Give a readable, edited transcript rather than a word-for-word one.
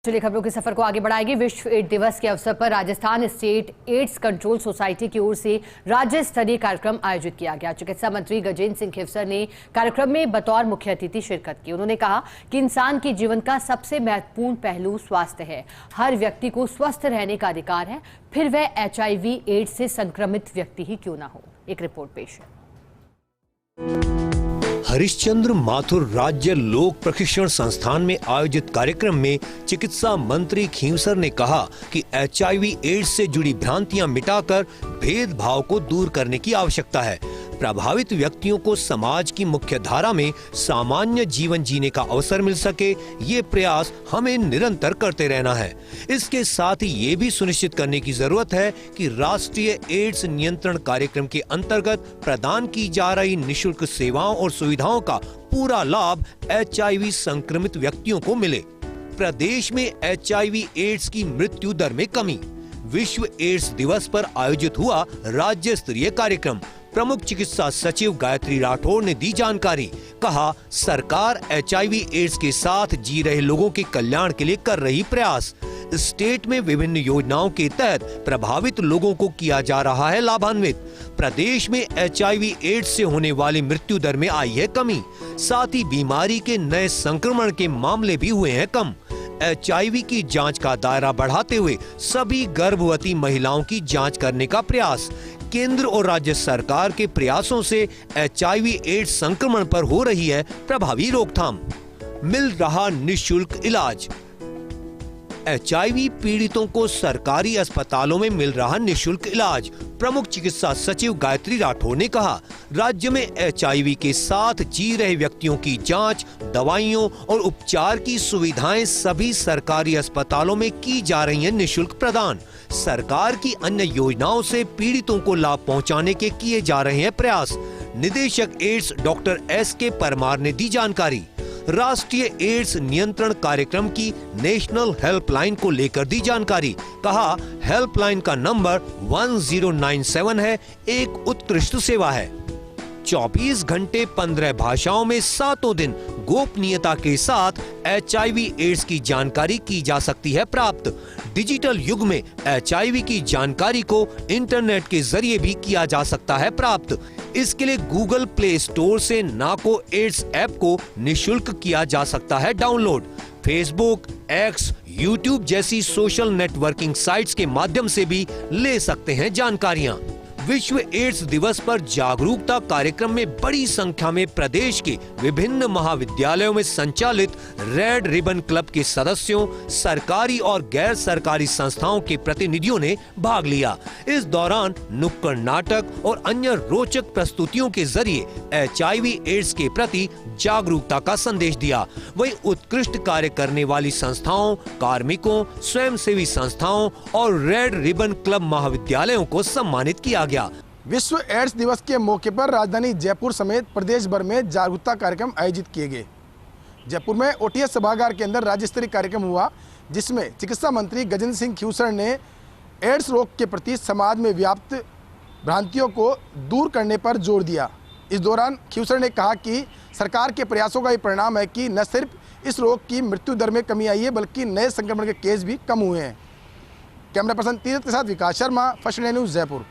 चलिए खबरों के सफर को आगे बढ़ाएंगे। विश्व एड्स दिवस के अवसर पर Rajasthan state AIDS control society की ओर से राज्य स्तरीय कार्यक्रम आयोजित किया गया। चिकित्सा मंत्री गजेंद्र सिंह खिवसर ने कार्यक्रम में बतौर मुख्य अतिथि शिरकत की। उन्होंने कहा कि इंसान के जीवन का सबसे महत्वपूर्ण पहलू स्वास्थ्य है। हर व्यक्ति को स्वस्थ रहने का अधिकार है, फिर वह HIV एड्स से संक्रमित व्यक्ति ही क्यों ना हो। एक रिपोर्ट पेश है। हरिश्चंद्र माथुर राज्य लोक प्रशिक्षण संस्थान में आयोजित कार्यक्रम में चिकित्सा मंत्री खींवसर ने कहा कि HIV एड्स से जुड़ी भ्रांतियां मिटाकर भेदभाव को दूर करने की आवश्यकता है। प्रभावित व्यक्तियों को समाज की मुख्य धारा में सामान्य जीवन जीने का अवसर मिल सके, ये प्रयास हमें निरंतर करते रहना है। इसके साथ ही ये भी सुनिश्चित करने की जरूरत है कि राष्ट्रीय एड्स नियंत्रण कार्यक्रम के अंतर्गत प्रदान की जा रही निःशुल्क सेवाओं और सुविधाओं का पूरा लाभ HIV संक्रमित व्यक्तियों को मिले। प्रदेश में HIV एड्स की मृत्यु दर में कमी। विश्व एड्स दिवस पर आयोजित हुआ राज्य स्तरीय कार्यक्रम। प्रमुख चिकित्सा सचिव गायत्री राठौर ने दी जानकारी। कहा, सरकार HIV एड्स के साथ जी रहे लोगों के कल्याण के लिए कर रही प्रयास। स्टेट में विभिन्न योजनाओं के तहत प्रभावित लोगों को किया जा रहा है लाभान्वित। प्रदेश में HIV एड्स से होने वाली मृत्यु दर में आई है कमी। साथ ही बीमारी के नए संक्रमण के मामले भी हुए हैं कम। HIV की जांच का दायरा बढ़ाते हुए सभी गर्भवती महिलाओं की जांच करने का प्रयास। केंद्र और राज्य सरकार के प्रयासों से HIV एड्स संक्रमण पर हो रही है प्रभावी रोकथाम। मिल रहा निःशुल्क इलाज। HIV पीड़ितों को सरकारी अस्पतालों में मिल रहा निःशुल्क इलाज। प्रमुख चिकित्सा सचिव गायत्री राठौर ने कहा, राज्य में HIV के साथ जी रहे व्यक्तियों की जांच, दवाइयों और उपचार की सुविधाएं सभी सरकारी अस्पतालों में की जा रही हैं निःशुल्क प्रदान। सरकार की अन्य योजनाओं से पीड़ितों को लाभ पहुंचाने के किए जा रहे हैं प्रयास। निदेशक एड्स डॉक्टर SK परमार ने दी जानकारी। राष्ट्रीय एड्स नियंत्रण कार्यक्रम की नेशनल हेल्पलाइन को लेकर दी जानकारी। कहा, हेल्पलाइन का नंबर 1097 है, एक उत्कृष्ट सेवा है। 24 घंटे 15 भाषाओं में 7 दिन गोपनीयता के साथ HIV एड्स की जानकारी की जा सकती है प्राप्त। डिजिटल युग में HIV की जानकारी को इंटरनेट के जरिए भी किया जा सकता है प्राप्त। इसके लिए गूगल प्ले स्टोर से नाको एड्स ऐप को निःशुल्क किया जा सकता है डाउनलोड। फेसबुक, X, YouTube जैसी सोशल नेटवर्किंग साइट्स के माध्यम से भी ले सकते हैं जानकारियां। विश्व एड्स दिवस पर जागरूकता कार्यक्रम में बड़ी संख्या में प्रदेश के विभिन्न महाविद्यालयों में संचालित रेड रिबन क्लब के सदस्यों, सरकारी और गैर सरकारी संस्थाओं के प्रतिनिधियों ने भाग लिया। इस दौरान नुक्कड़ नाटक और अन्य रोचक प्रस्तुतियों के जरिए HIV एड्स के प्रति जागरूकता का संदेश दिया। वहीं उत्कृष्ट कार्य करने वाली संस्थाओं, कार्मिकों, स्वयंसेवी संस्थाओं और रेड रिबन क्लब महाविद्यालयों को सम्मानित किया गया। विश्व एड्स दिवस के मौके पर राजधानी जयपुर समेत प्रदेश भर में जागरूकता कार्यक्रम आयोजित किए गए। जयपुर में OTS सभागार के अंदर राज्य स्तरीय कार्यक्रम हुआ, जिसमें चिकित्सा मंत्री गजेंद्र सिंह खिवसर ने एड्स रोग के प्रति समाज में व्याप्त भ्रांतियों को दूर करने पर जोर दिया। इस दौरान खिवसर ने कहा कि सरकार के प्रयासों का ये परिणाम है कि न सिर्फ इस रोग की मृत्यु दर में कमी आई है, बल्कि नए संक्रमण के केस भी कम हुए हैं। कैमरा पर्सन तीरथ के साथ Vikas Sharma, First India News, Jaipur.